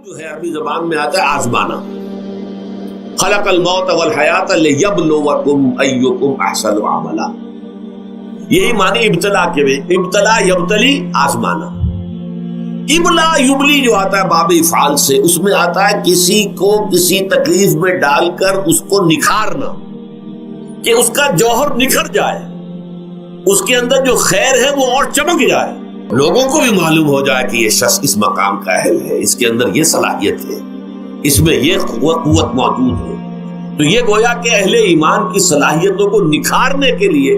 جو ہے عربی زبان میں آتا ہے آزمانا. خلق الموت والحیات لیبلوکم ایکم احسن عملا. یہی معنی ابتلا کے بھی. ابتلا یبتلی آزمانا. ابلا یبلی جو آتا ہے باب افعال سے, اس میں آتا ہے کسی کو کسی تکلیف میں ڈال کر اس کو نکھارنا, کہ اس کا جوہر نکھر جائے, اس کے اندر جو خیر ہے وہ اور چمک جائے, لوگوں کو بھی معلوم ہو جائے کہ یہ شخص اس مقام کا اہل ہے, اس کے اندر یہ صلاحیت ہے, اس میں یہ قوت موجود ہے. تو یہ گویا کہ اہل ایمان کی صلاحیتوں کو نکھارنے کے لیے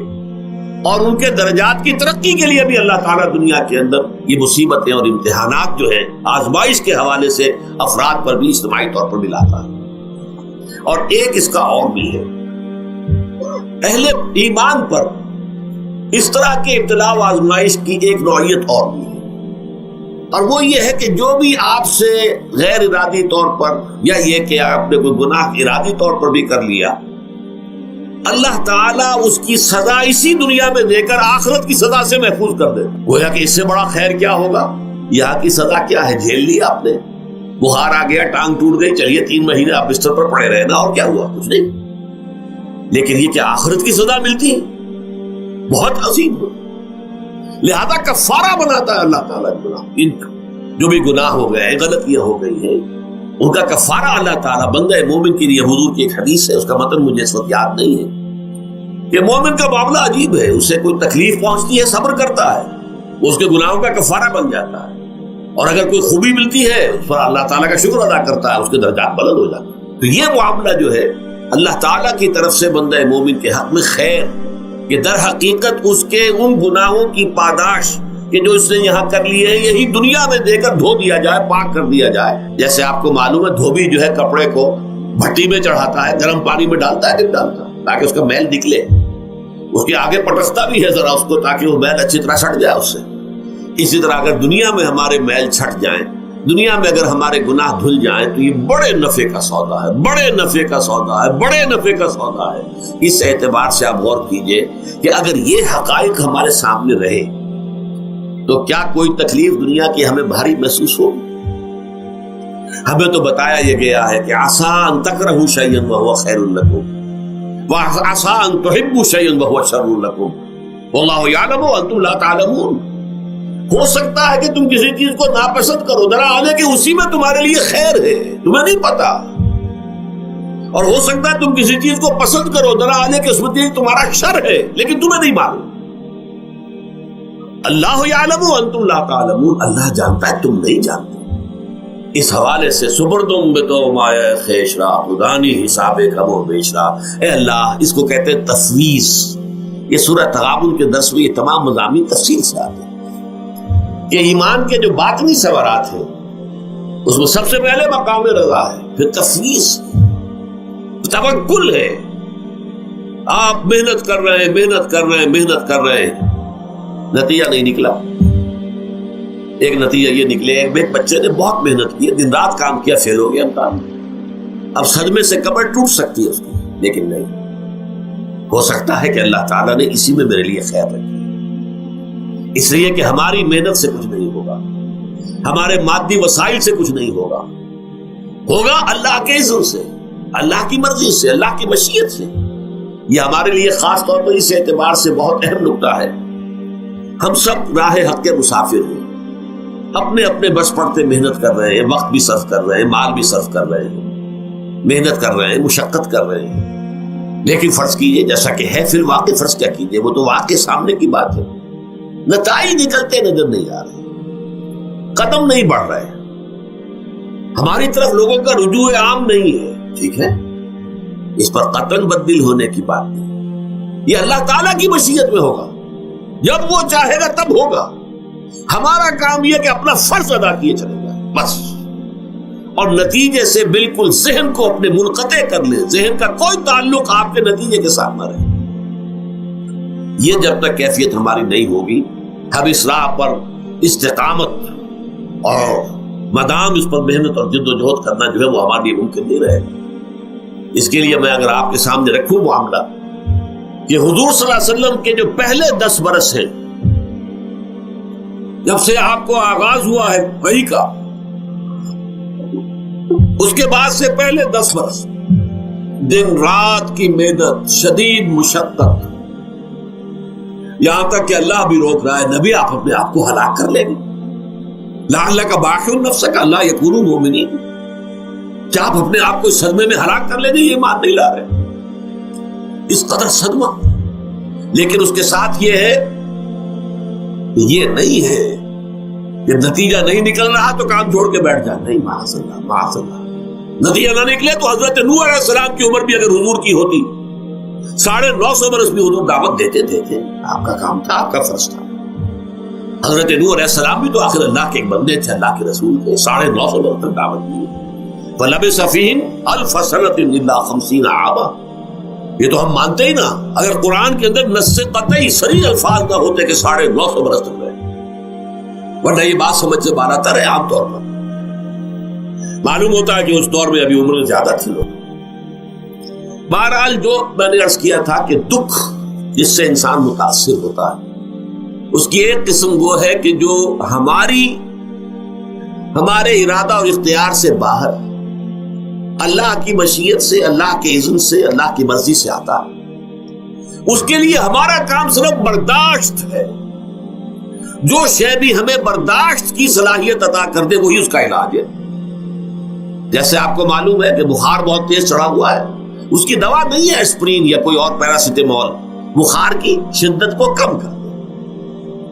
اور ان کے درجات کی ترقی کے لیے بھی اللہ تعالیٰ دنیا کے اندر یہ مصیبتیں اور امتحانات جو ہیں آزمائش کے حوالے سے افراد پر بھی اجتماعی طور پر بھی لاتا ہے. اور ایک اس کا اور بھی ہے, اہل ایمان پر اس طرح کے ابتلا و آزمائش کی ایک نوعیت اور بھی ہے, اور وہ یہ ہے کہ جو بھی آپ سے غیر ارادی طور پر, یا یہ کہ آپ نے کوئی گناہ ارادی طور پر بھی کر لیا, اللہ تعالیٰ اس کی سزا اسی دنیا میں دے کر آخرت کی سزا سے محفوظ کر دے. گویا کہ اس سے بڑا خیر کیا ہوگا. یہاں کی سزا کیا ہے, جھیل لی آپ نے, بخار آ گیا, ٹانگ ٹوٹ گئی, چلیے 3 مہینے آپ بستر پر پڑے رہے نا, اور کیا ہوا, کچھ نہیں. لیکن یہ کہ آخرت کی سزا ملتی ہے, بہت عظیم ہے. لہذا کفارہ بناتا ہے اللہ تعالیٰ ان جو بھی گناہ ہو گئے ہیں, غلطیاں ہو گئی ہیں, ان کا کفارہ اللہ تعالیٰ بندہ مومن کے لیے. حضور کی ایک حدیث ہے, اس کا متن مجھے اس وقت یاد نہیں ہے, کہ مومن کا معاملہ عجیب ہے. اسے کوئی تکلیف پہنچتی ہے, صبر کرتا ہے, اس کے گناہوں کا کفارہ بن جاتا ہے, اور اگر کوئی خوبی ملتی ہے اس پر اللہ تعالیٰ کا شکر ادا کرتا ہے, اس کے درجات بلند ہو جاتے ہیں. تو یہ معاملہ جو ہے اللہ تعالیٰ کی طرف سے بندہ مومن کے حق میں خیر, کہ در حقیقت اس کے ان گناہوں کی پاداش کہ جو اس نے یہاں کر لیے ہیں, یہی دنیا میں دے کر دھو دیا جائے, پاک کر دیا جائے. جیسے آپ کو معلوم ہے دھوبی جو ہے کپڑے کو بھٹی میں چڑھاتا ہے, گرم پانی میں ڈالتا ہے, ڈالتا ہے تاکہ اس کا میل نکلے, اس کے آگے پٹکتا بھی ہے ذرا اس کو تاکہ وہ میل اچھی طرح چھٹ جائے اس سے. اسی طرح اگر دنیا میں ہمارے میل چھٹ جائیں, دنیا میں اگر ہمارے گناہ دھل جائیں, تو یہ بڑے نفع کا سودا ہے, بڑے نفع کا سودا ہے, بڑے نفع کا سودا ہے. اس اعتبار سے آپ غور کیجئے کہ اگر یہ حقائق ہمارے سامنے رہے تو کیا کوئی تکلیف دنیا کی ہمیں بھاری محسوس ہوگی. ہمیں تو بتایا یہ گیا ہے کہ عسیٰ ان تکرہوا شیئا وہو خیر لکم وعسیٰ ان تحبوا شیئا وہو شر لکم واللہ یعلم وانتم لا تعلمون. ہو سکتا ہے کہ تم کسی چیز کو ناپسند کرو, ذرا آنے کہ اسی میں تمہارے لیے خیر ہے, تمہیں نہیں پتا. اور ہو سکتا ہے تم کسی چیز کو پسند کرو, ذرا آنے کہ اس میں تمہارا شر ہے, لیکن تمہیں نہیں معلوم. اللہ یعلم وانتم لا تعلمون, اللہ جانتا ہے تم نہیں جانتے. اس حوالے سے سبردم بتو مایا خیشرا خدانی حساب کم و بیشرا. اے اللہ, اس کو کہتے ہیں تفویض. یہ سورہ تغابن کے درس میں یہ تمام مضامین تفصیل سے آتے ہیں کہ ایمان کے جو باطنی ثمرات ہیں اس میں سب سے پہلے مقام رضا ہے, پھر تفویض, توکل ہے. آپ محنت کر رہے ہیں, محنت کر رہے ہیں, محنت کر رہے ہیں, نتیجہ نہیں نکلا. ایک نتیجہ یہ نکلے, ایک بچے نے بہت محنت کی, دن رات کام کیا, فیل ہو گیا امتحان میں. اب صدمے سے کمر ٹوٹ سکتی ہے اس کی, لیکن نہیں, ہو سکتا ہے کہ اللہ تعالیٰ نے اسی میں میرے لیے خیر رکھی, اس لیے کہ ہماری محنت سے کچھ نہیں ہوگا, ہمارے مادی وسائل سے کچھ نہیں ہوگا, ہوگا اللہ کے اذن سے, اللہ کی مرضی سے, اللہ کی مشیت سے. یہ ہمارے لیے خاص طور پر اس اعتبار سے بہت اہم نقطہ ہے. ہم سب راہ حق کے مسافر ہیں, اپنے اپنے بس پڑتے محنت کر رہے ہیں, وقت بھی صرف کر رہے ہیں, مال بھی صرف کر رہے ہیں, محنت کر رہے ہیں, مشقت کر رہے ہیں. لیکن فرض کیجئے جیسا کہ ہے, پھر واقع فرض کیا کیجئے, وہ تو واقع سامنے کی بات ہے, نتائج نکلتے نظر نہیں آ رہے, قدم نہیں بڑھ رہے, ہماری طرف لوگوں کا رجوع عام نہیں ہے. ٹھیک ہے, اس پر قطعاً بدل ہونے کی بات نہیں, یہ اللہ تعالیٰ کی مشیت میں ہوگا, جب وہ چاہے گا تب ہوگا. ہمارا کام یہ کہ اپنا فرض ادا کیے چلے گا بس, اور نتیجے سے بالکل ذہن کو اپنے منقطع کر لیں, ذہن کا کوئی تعلق آپ کے نتیجے کے ساتھ نہ رہے. یہ جب تک کیفیت ہماری نہیں ہوگی, ہم اس راہ پر استقامت اور مدام اس پر محنت اور جد و جہد کرنا جو ہے وہ ہمارے لیے ممکن نہیں رہے گا. اس کے لیے میں اگر آپ کے سامنے رکھوں معاملہ کہ حضور صلی اللہ علیہ وسلم کے جو پہلے 10 برس ہیں, جب سے آپ کو آغاز ہوا ہے وحی کا, اس کے بعد سے پہلے 10 برس دن رات کی محنت، شدید مشقت، یہاں تک کہ اللہ بھی روک رہا ہے نبی آپ اپنے آپ کو ہلاک کر لیں گے، لعلک باخع نفسک الا یکونوا مؤمنین، کیا آپ اپنے آپ کو اس صدمے میں ہلاک کر لیں گے؟ یہ مان نہیں لا رہے، اس قدر صدمہ۔ لیکن اس کے ساتھ یہ ہے، یہ نہیں ہے جب نتیجہ نہیں نکل رہا تو کام چھوڑ کے بیٹھ جائے، نہیں، معاذ اللہ معاذ اللہ۔ نتیجہ نہ نکلے تو حضرت نوح علیہ السلام کی عمر بھی اگر حضور کی ہوتی 950 برس بھی حضور دعوت دیتے تھے، آپ کا کام تھا، آپ کا فرض تھا۔ حضرت نوح علیہ السلام بھی تو آخر اللہ کے ایک بندے تھے، اللہ کے رسول تھے، 950 برس تک دعوت دی۔ فلبث فیہم 1000 سنۃ الا 50 عاما، یہ تو ہم مانتے ہی نا، اگر قرآن کے اندر نص قطعی صریح الفاظ نہ ہوتے کہ 950 برس تک رہے، ورنہ یہ بات سمجھ سے باہر آتا ہے عام طور پر۔ معلوم ہوتا ہے کہ اس دور میں ابھی عمر میں زیادہ تھی لوگ۔ بہرحال جو میں نے عرض کیا تھا کہ دکھ جس سے انسان متاثر ہوتا ہے، اس کی ایک قسم وہ ہے کہ جو ہمارے ارادہ اور اختیار سے باہر، اللہ کی مشیت سے، اللہ کے اذن سے، اللہ کی مرضی سے آتا ہے، اس کے لیے ہمارا کام صرف برداشت ہے۔ جو شے بھی ہمیں برداشت کی صلاحیت عطا کر دے وہی اس کا علاج ہے۔ جیسے آپ کو معلوم ہے کہ بخار بہت تیز چڑھا ہوا ہے، اس کی دوا نہیں ہے اسپرین یا کوئی اور پیراسیٹامول، بخار کی شدت کو کم کر دے،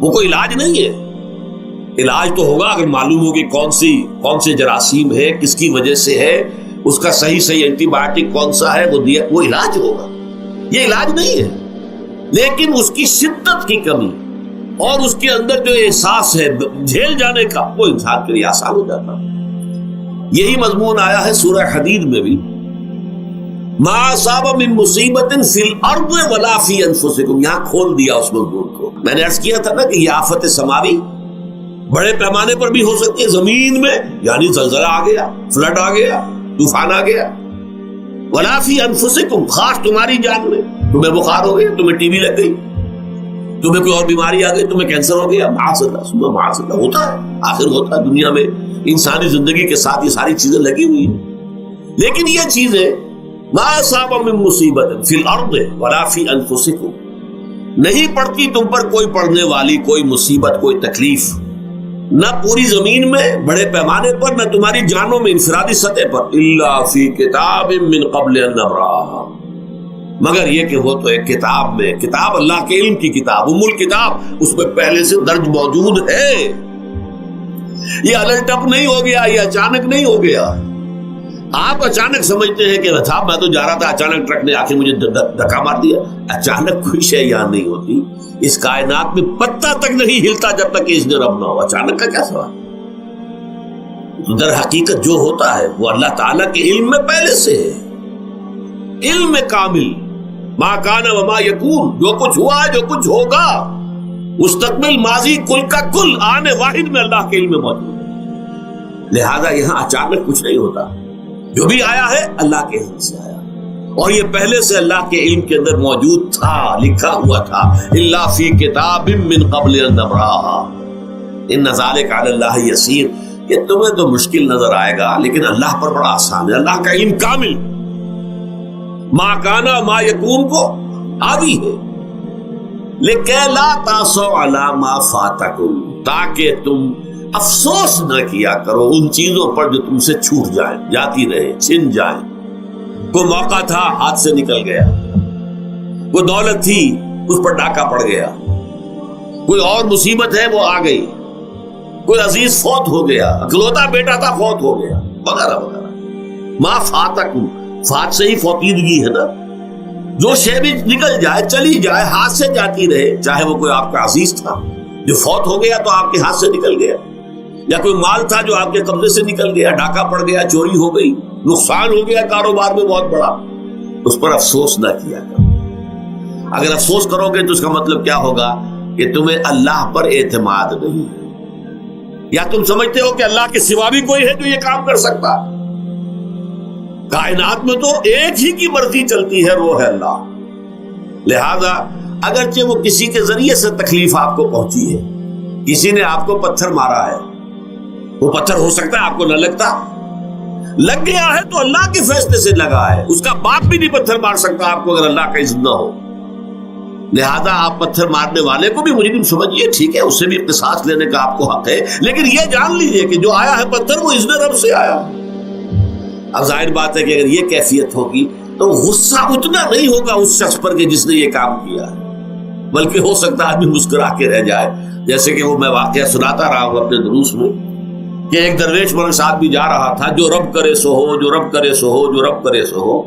وہ کوئی علاج نہیں ہے۔ علاج تو ہوگا اگر معلوم ہو کہ کون سے جراثیم ہے، کس کی وجہ سے ہے، اس کا صحیح اینٹی بایوٹک کون سا ہے، وہ علاج ہوگا۔ یہ علاج نہیں ہے، لیکن اس کی شدت کی کمی اور اس کے اندر جو احساس ہے جھیل جانے کا، وہ انسان کے لیے آسان ہو جاتا ہے۔ یہی مضمون آیا ہے سورہ حدید میں بھی، ما اصاب من مصیبت فی الارض ولا فی انفسکم، یہاں کھول دیا اس مضمون کو۔ میں نے عرض کیا تھا نا کہ یہ آفت سماوی بڑے پیمانے پر بھی ہو سکتی ہے، زمین میں یعنی زلزلہ آ گیا، فلڈ آ گیا، طوفان آ گیا، ولا فی انفسکم، خاص تمہاری جان میں، تمہیں بخار ہو گیا، تمہیں ٹی بی لگ گئی، تمہیں کوئی اور بیماری آ گئی، تمہیں کینسر ہو گیا، معاذ اللہ ہوتا ہے، آخر ہوتا ہے، دنیا میں انسانی زندگی کے ساتھ یہ ساری چیزیں لگی ہوئی ہیں۔ لیکن یہ چیزیں ما اصاب من مصیبت فی الارض ولا فی انفسکم، نہیں پڑتی تم پر کوئی پڑنے والی کوئی مصیبت، کوئی تکلیف، نہ پوری زمین میں بڑے پیمانے پر، نہ تمہاری جانوں میں انفرادی سطح پر، الا فی کتاب من قبل ان نبرأھا، مگر یہ کہ وہ تو ایک کتاب میں، کتاب اللہ کے علم کی کتاب، الکتاب، اس میں پہلے سے درج موجود ہے۔ یہ الٹ اپ نہیں ہو گیا، یہ اچانک نہیں ہو گیا۔ آپ اچانک سمجھتے ہیں کہ صاحب میں تو جا رہا تھا، اچانک ٹرک نے آخر مجھے دھکا مار دیا۔ اچانک کوئی شے یہاں نہیں ہوتی، اس کائنات میں پتہ تک نہیں ہلتا جب تک کہ اس نے رب نہ ہو۔ اچانک کا کیا سوال؟ در حقیقت جو ہوتا ہے وہ اللہ تعالیٰ کے علم میں پہلے سے ہے، علم میں کامل، ما کان وما یکون، جو کچھ ہوا ہے، جو کچھ ہوگا، مستقبل، ماضی، کل کا کل، آنے واحد میں اللہ کے علم میں موجود ہے۔ لہذا یہاں اچانک کچھ نہیں ہوتا، جو بھی آیا ہے اللہ کے علم سے آیا، اور یہ پہلے سے اللہ کے علم کے اندر موجود تھا، لکھا ہوا تھا، الا فی کتاب من قبل ان نبرأھا ان ذلک علی اللہ یسیر۔ یہ تمہیں تو مشکل نظر آئے گا لیکن اللہ پر بڑا آسان ہے، اللہ کا علم کامل، ما کانا ما یکون کو آگی ہے۔ لِکَیْ لَا تَأْسَوْا عَلَىٰ مَا فَاتَکُمْ، تاکہ تم افسوس نہ کیا کرو ان چیزوں پر جو تم سے چھوٹ جائیں، جاتی رہے، چھن جائیں۔ کوئی موقع تھا ہاتھ سے نکل گیا، کوئی دولت تھی اس پر ڈاکہ پڑ گیا، کوئی اور مصیبت ہے وہ آ گئی، کوئی عزیز فوت ہو گیا، اکلوتا بیٹا تھا فوت ہو گیا، وغیرہ وغیرہ۔ ما فاتکم، فات سے ہی فوتیدگی ہے نا، جو شے بھی نکل جائے، چلی جائے، ہاتھ سے جاتی رہے، چاہے وہ کوئی آپ کا عزیز تھا جو فوت ہو گیا تو آپ کے ہاتھ سے نکل گیا، یا کوئی مال تھا جو آپ کے قبضے سے نکل گیا، ڈاکہ پڑ گیا، چوری ہو گئی، نقصان ہو گیا کاروبار میں بہت بڑا، اس پر افسوس نہ کیا کرو۔ اگر افسوس کرو گے تو اس کا مطلب کیا ہوگا کہ تمہیں اللہ پر اعتماد نہیں ہے، یا تم سمجھتے ہو کہ اللہ کے سوا بھی کوئی ہے جو یہ کام کر سکتا۔ کائنات میں تو ایک ہی کی مرضی چلتی ہے، وہ ہے اللہ۔ لہذا اگرچہ وہ کسی کے ذریعے سے تکلیف آپ کو پہنچی ہے، کسی نے آپ کو پتھر مارا ہے، وہ پتھر ہو سکتا ہے آپ کو نہ لگتا، لگ گیا ہے تو اللہ کے فیصلے سے لگا ہے، اس کا باپ بھی نہیں پتھر مار سکتا آپ کو اگر اللہ کا اذن نہ ہو۔ لہذا آپ پتھر مارنے والے کو بھی مجرم سمجھیے، ٹھیک ہے، اس سے بھی قصاص لینے کا آپ کو حق ہے، لیکن یہ جان لیجئے کہ جو آیا ہے پتھر وہ اذن رب سے آیا۔ اب ظاہر بات ہے کہ اگر یہ کیفیت ہوگی تو غصہ اتنا نہیں ہوگا اس شخص پر کہ جس نے یہ کام کیا ہے، بلکہ ہو سکتا ہے آدمی مسکرا کے رہ جائے، جیسے کہ وہ میں واقعہ سناتا رہا ہوں اپنے دروس میں کہ ایک درویش ملک صاحب بھی جا رہا تھا، جو رب کرے سو ہو، جو رب کرے سو ہو، جو رب کرے سو ہو۔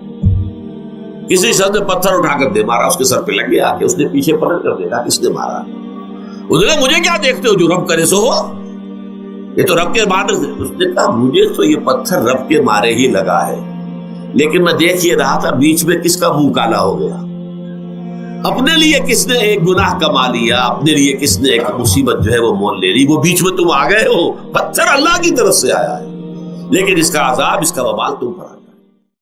کسی شخص نے پتھر اٹھا کر دے مارا، اس کے سر پہ لگ گیا کہ اس نے پیچھے پلٹ کر دیکھا کس نے مارا۔ اس نے کہا مجھے کیا دیکھتے ہو، جو رب کرے سو ہو، یہ تو رب کے مارے سے۔ اس نے کہا مجھے تو یہ پتھر رب کے مارے ہی لگا ہے، لیکن میں دیکھ یہ رہا تھا بیچ میں کس کا منہ کالا ہو گیا، اپنے لیے کس نے ایک گناہ کما لیا، اپنے لیے کس نے ایک مصیبت جو ہے وہ مول لے لی، وہ بیچ میں تم آ گئے ہو۔ پتھر اللہ کی طرف سے آیا ہے، لیکن اس کا عذاب، اس کا وبال تم پر آ گیا۔